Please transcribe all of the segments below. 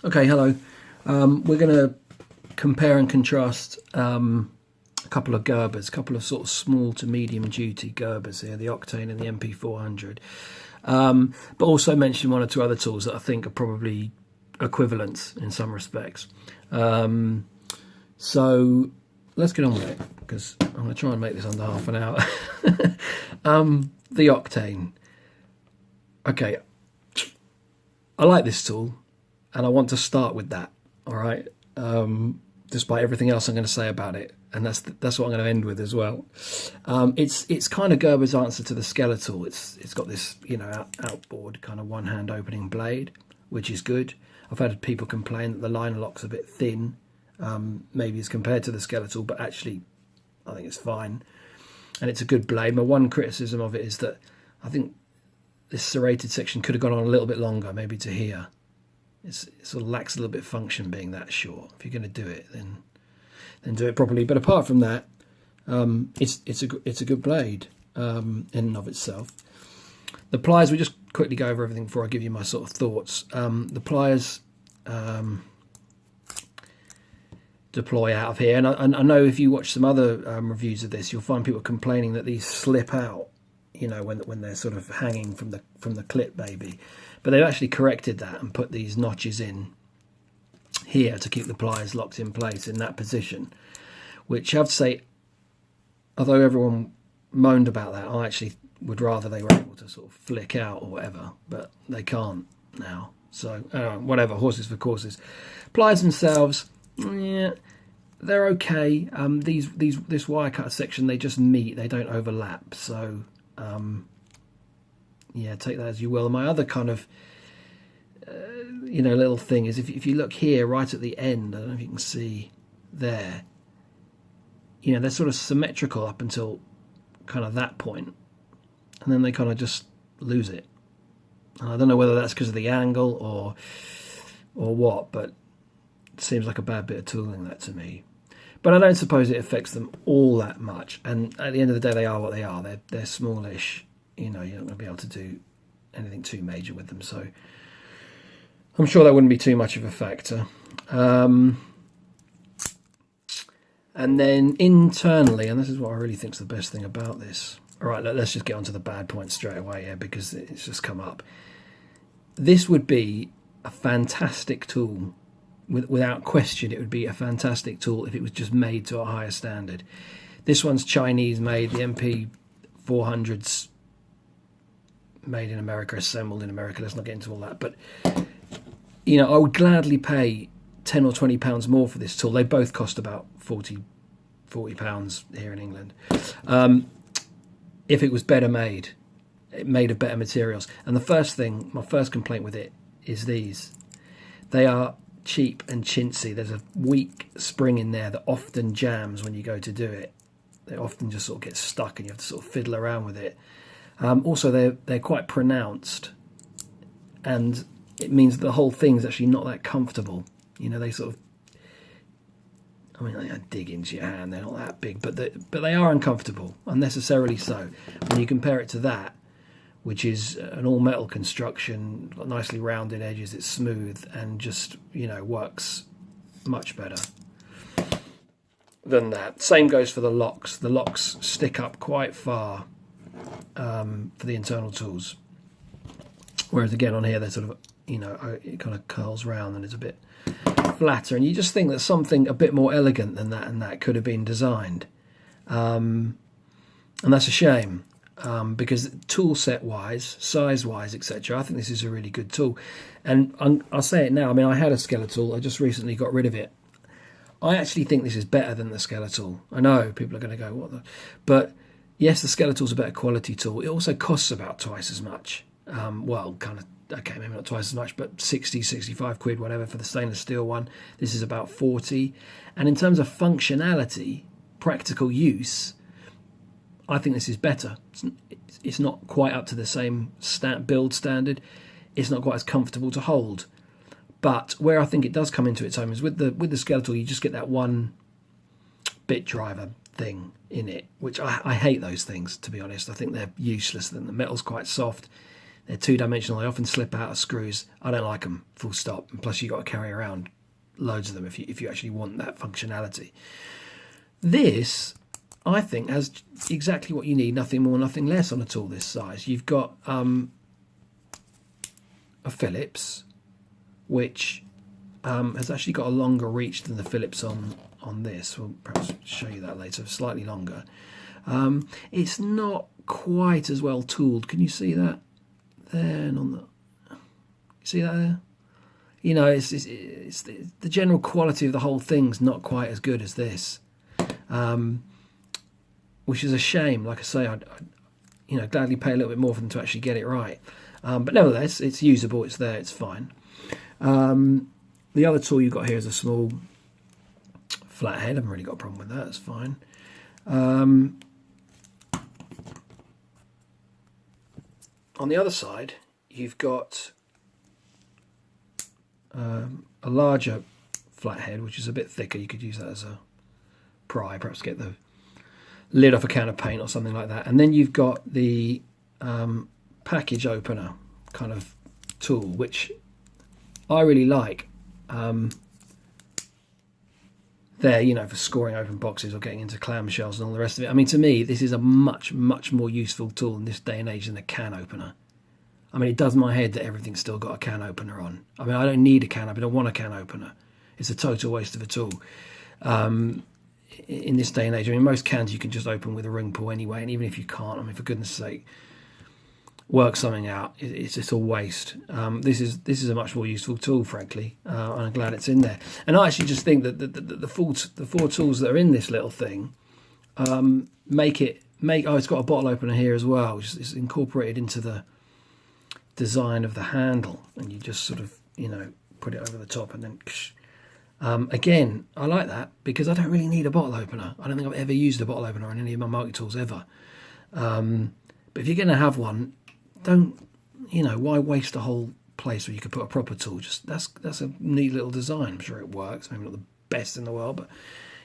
Okay, hello. We're going to compare and contrast a couple of Gerbers, a couple of sort of small to medium duty Gerbers here, the Octane and the MP400. But also mention one or two other tools that I think are probably equivalent in some respects. So let's get on with it, because I'm going to try and make this under half an hour. The Octane. Okay, I like this tool, and I want to start with that. All right, despite everything else I'm going to say about it, and that's what I'm going to end with as well. It's kind of Gerber's answer to the Skeletal. It's got this outboard kind of one hand opening blade, which is good. I've had people complain that the liner lock's a bit thin, maybe as compared to the Skeletal, but actually I think it's fine, and it's a good blade. My one criticism of it is that I think this serrated section could have gone on a little bit longer, maybe to here. It sort of lacks a little bit of function being that short. If you're going to do it, then do it properly. But apart from that, it's a good blade in and of itself. The pliers, we just quickly go over everything before I give you my sort of thoughts. The pliers deploy out of here, and I know if you watch some other reviews of this, you'll find people complaining that these slip out, when they're sort of hanging from the clip maybe. But they've actually corrected that and put these notches in here to keep the pliers locked in place in that position, which I have to say, although everyone moaned about that, I actually would rather they were able to sort of flick out or whatever, but they can't now. So whatever, horses for courses. Pliers themselves, yeah, they're okay. This wire cut section, they just meet, they don't overlap. So yeah, take that as you will. And my other kind of little thing is if you look here right at the end, I don't know if you can see there, they're sort of symmetrical up until kind of that point, and then they kind of just lose it. And I don't know whether that's because of the angle or what, but it seems like a bad bit of tooling, that, to me. But I don't suppose it affects them all that much, and at the end of the day they are what they are. They're smallish, you're not going to be able to do anything too major with them, so I'm sure that wouldn't be too much of a factor. And then internally, and this is what I really think is the best thing about this. All right, let's just get onto the bad points straight away here, because it's just come up. This would be a fantastic tool. Without question, it would be a fantastic tool if it was just made to a higher standard. This one's Chinese made. The MP400's made in America, assembled in America. Let's not get into all that. But I would gladly pay £10 or £20 more for this tool. They both cost about £40 here in England. If it was better made, it made of better materials. And my first complaint with it is these. They are cheap and chintzy. There's a weak spring in there that often jams when you go to do it. They often just sort of get stuck and you have to sort of fiddle around with it. Also, they're quite pronounced, and it means the whole thing's actually not that comfortable. They sort of, they dig into your hand. They're not that big, but they are uncomfortable, unnecessarily so. When you compare it to that, which is an all-metal construction, nicely rounded edges, it's smooth, and just, works much better than that. Same goes for the locks. The locks stick up quite far for the internal tools. Whereas, again, on here, they're sort of, it kind of curls round and it's a bit flatter. And you just think that something a bit more elegant than that and that could have been designed. And that's a shame. Because tool set wise, size wise, etc., I think this is a really good tool. And I'll say it now. I had a Skeletal. I just recently got rid of it. I actually think this is better than the Skeletal. I know people are going to go, what the? But yes, the Skeletal's a better quality tool. It also costs about twice as much. Okay, maybe not twice as much, but 60, 65 quid, whatever, for the stainless steel one. This is about 40. And in terms of functionality, practical use, I think this is better. It's not quite up to the same build standard. It's not quite as comfortable to hold. But where I think it does come into its own is with the Skeletal, you just get that one bit driver thing in it, which I hate those things, to be honest. I think they're useless. The metal's quite soft. They're two-dimensional. They often slip out of screws. I don't like them, full stop. And plus, you've got to carry around loads of them if you actually want that functionality. This, I think, has exactly what you need, nothing more, nothing less on a tool this size. You've got a Phillips, which has actually got a longer reach than the Phillips on this. We'll perhaps show you that later, slightly longer. It's not quite as well tooled. Can you see that there? And on the, you see that there? You know, it's the general quality of the whole thing's not quite as good as this, which is a shame. Like I say, I'd gladly pay a little bit more for them to actually get it right. But nevertheless, it's usable. It's there. It's fine. The other tool you've got here is a small flathead. I haven't really got a problem with that. It's fine. On the other side, you've got a larger flathead, which is a bit thicker. You could use that as a pry, perhaps get the lid off a can of paint or something like that. And then you've got the package opener kind of tool, which I really like. There, for scoring open boxes or getting into clamshells and all the rest of it. I mean, to me, this is a much, much more useful tool in this day and age than a can opener. I mean, it does my head that everything's still got a can opener on. I mean, I don't need a can opener. I don't want a can opener. It's a total waste of a tool. In this day and age, I mean, most cans you can just open with a ring pull anyway, and even if you can't, I mean, for goodness sake, work something out. It's just a waste. This is a much more useful tool, frankly, and I'm glad it's in there. And I actually just think that the four tools that are in this little thing make it's got a bottle opener here as well, which is incorporated into the design of the handle, and you just sort of put it over the top and then again, I like that because I don't really need a bottle opener. I don't think I've ever used a bottle opener on any of my multi-tools ever. But if you're going to have one, don't, why waste a whole place where you could put a proper tool? Just that's a neat little design. I'm sure it works. Maybe not the best in the world, but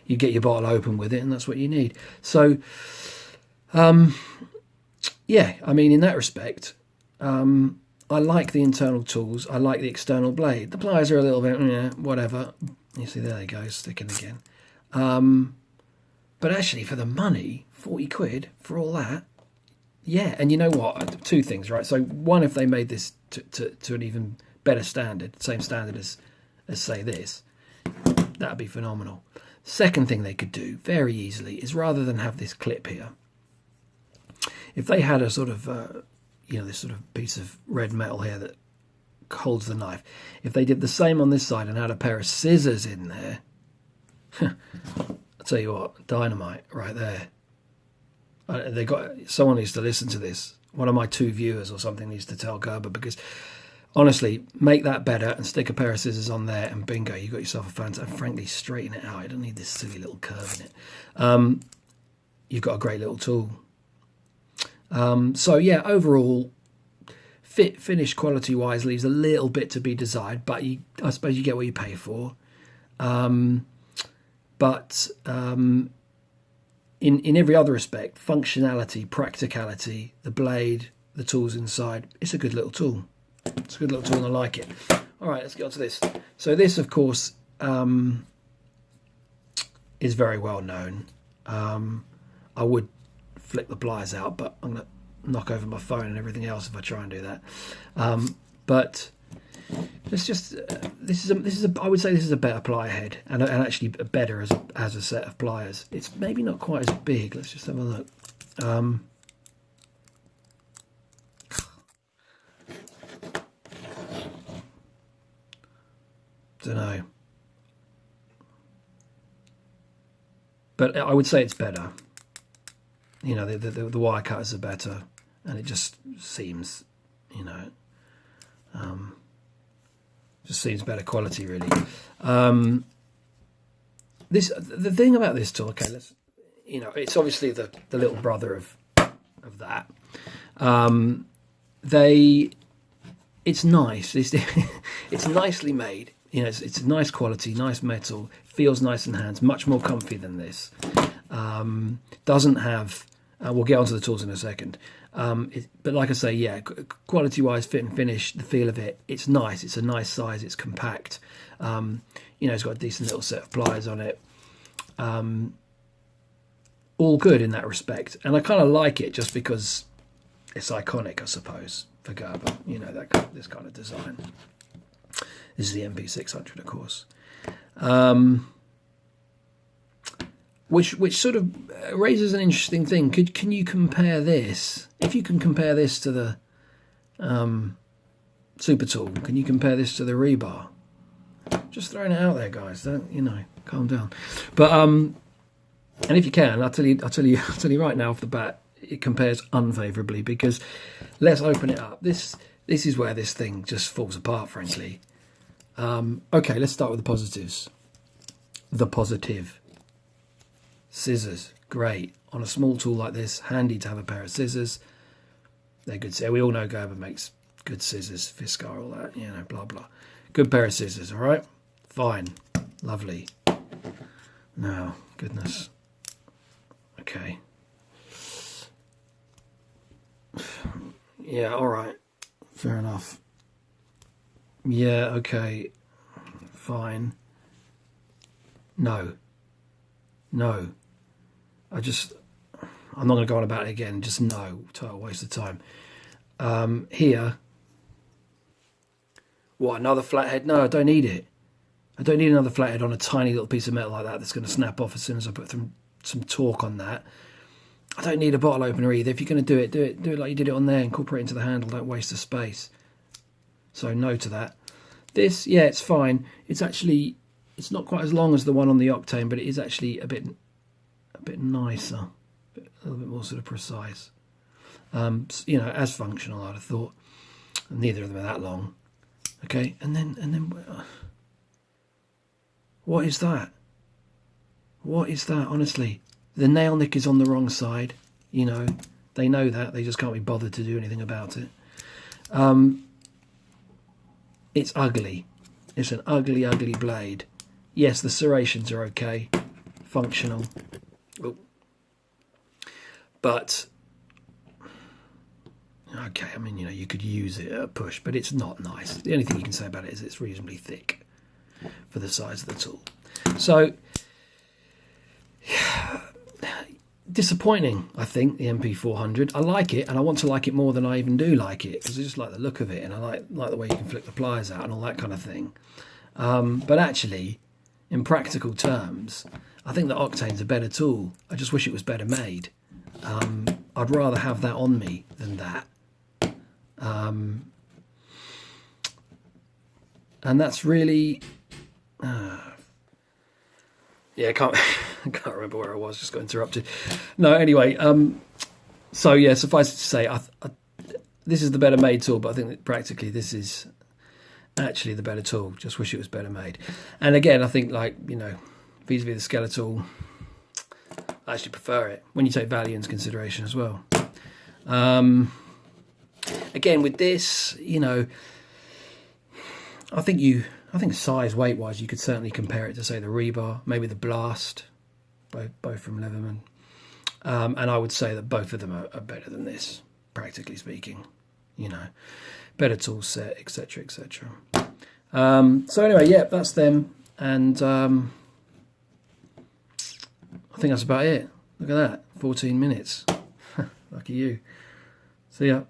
you get your bottle open with it, and that's what you need. So, yeah, I mean, in that respect, I like the internal tools. I like the external blade. The pliers are a little bit, whatever. You see, there they go, sticking again. But actually, for the money, 40 quid for all that, yeah. And you know what? Two things, right? So one, if they made this to an even better standard, same standard as say this, that'd be phenomenal. Second thing they could do very easily is, rather than have this clip here, if they had a sort of this sort of piece of red metal here that holds the knife, if they did the same on this side and had a pair of scissors in there, I'll tell you what, dynamite right there. Someone needs to listen to this. One of my 2 viewers or something needs to tell Gerber, because honestly, make that better and stick a pair of scissors on there, and bingo, you got yourself a fantastic. And frankly, straighten it out. I don't need this silly little curve in it. You've got a great little tool. So yeah, overall, finish quality wise leaves a little bit to be desired, but I suppose you get what you pay for. In every other respect, functionality, practicality, the blade, the tools inside, it's a good little tool. It's a good little tool, and I like it. All right, let's get on to this. So this, of course, is very well known. I would flip the pliers out, but I'm going to knock over my phone and everything else if I try and do that. But it's just I would say this is a better plier head, and actually better as a set of pliers. It's maybe not quite as big. Let's just have a look. Don't know, but I would say it's better. The wire cutters are better, and it just seems, just seems better quality, really. The thing about this tool, okay, it's obviously the little brother of that. It's nice. It's nicely made. It's nice quality, nice metal. Feels nice in hands. Much more comfy than this. Doesn't have We'll get onto the tools in a second. But like I say, yeah, quality-wise, fit and finish, the feel of it, it's nice. It's a nice size. It's compact. It's got a decent little set of pliers on it. All good in that respect. And I kind of like it just because it's iconic, I suppose, for Gerber. This kind of design. This is the MP400, of course. Which sort of raises an interesting thing. Can you compare this? If you can compare this to the Super Tool, can you compare this to the rebar? Just throwing it out there, guys. Don't calm down. But and if you can, I'll tell you right now off the bat, it compares unfavourably, because let's open it up. This is where this thing just falls apart, frankly. Okay, let's start with the positives. The positive. Scissors, great. On a small tool like this, handy to have a pair of scissors. They're good. We all know Gerber makes good scissors, Fiskar, all that, blah, blah. Good pair of scissors, all right? Fine. Lovely. Now, goodness. Okay. Yeah, all right. Fair enough. Yeah, okay. Fine. No. I'm not going to go on about it again. Just no. Total waste of time. Here. What, another flathead? No, I don't need it. I don't need another flathead on a tiny little piece of metal like that that's going to snap off as soon as I put some torque on that. I don't need a bottle opener either. If you're going to do it like you did it on there. Incorporate it into the handle. Don't waste the space. So no to that. This, yeah, it's fine. It's not quite as long as the one on the Octane, but it is actually a bit nicer, a little bit more sort of precise. As functional, I'd have thought. Neither of them are that long. Okay, and then what is that? What is that? Honestly, the nail nick is on the wrong side. They know that. They just can't be bothered to do anything about it. It's ugly. It's an ugly, ugly blade. Yes, the serrations are okay, functional. Oh. But okay, I mean, you could use it at a push, but it's not nice. The only thing you can say about it is it's reasonably thick for the size of the tool. So, disappointing, I think, the MP400. I like it, and I want to like it more than I even do like it, because I just like the look of it, and I like the way you can flick the pliers out and all that kind of thing. But actually, in practical terms, I think the Octane's a better tool. I just wish it was better made. I'd rather have that on me than that. And that's really... I can't remember where I was, just got interrupted. No, anyway, so yeah, suffice it to say, this is the better made tool, but I think that practically this is actually the better tool. Just wish it was better made. And again, I think, vis-a-vis the Skeletal, I actually prefer it when you take value into consideration as well. Again, with this, I think size, weight wise, you could certainly compare it to, say, the Rebar, maybe the Blast, both from Leatherman. And I would say that both of them are better than this, practically speaking. Better tool set, etc., etc. So anyway, yeah, that's them, and I think that's about it. Look at that, 14 minutes. Lucky you. See ya.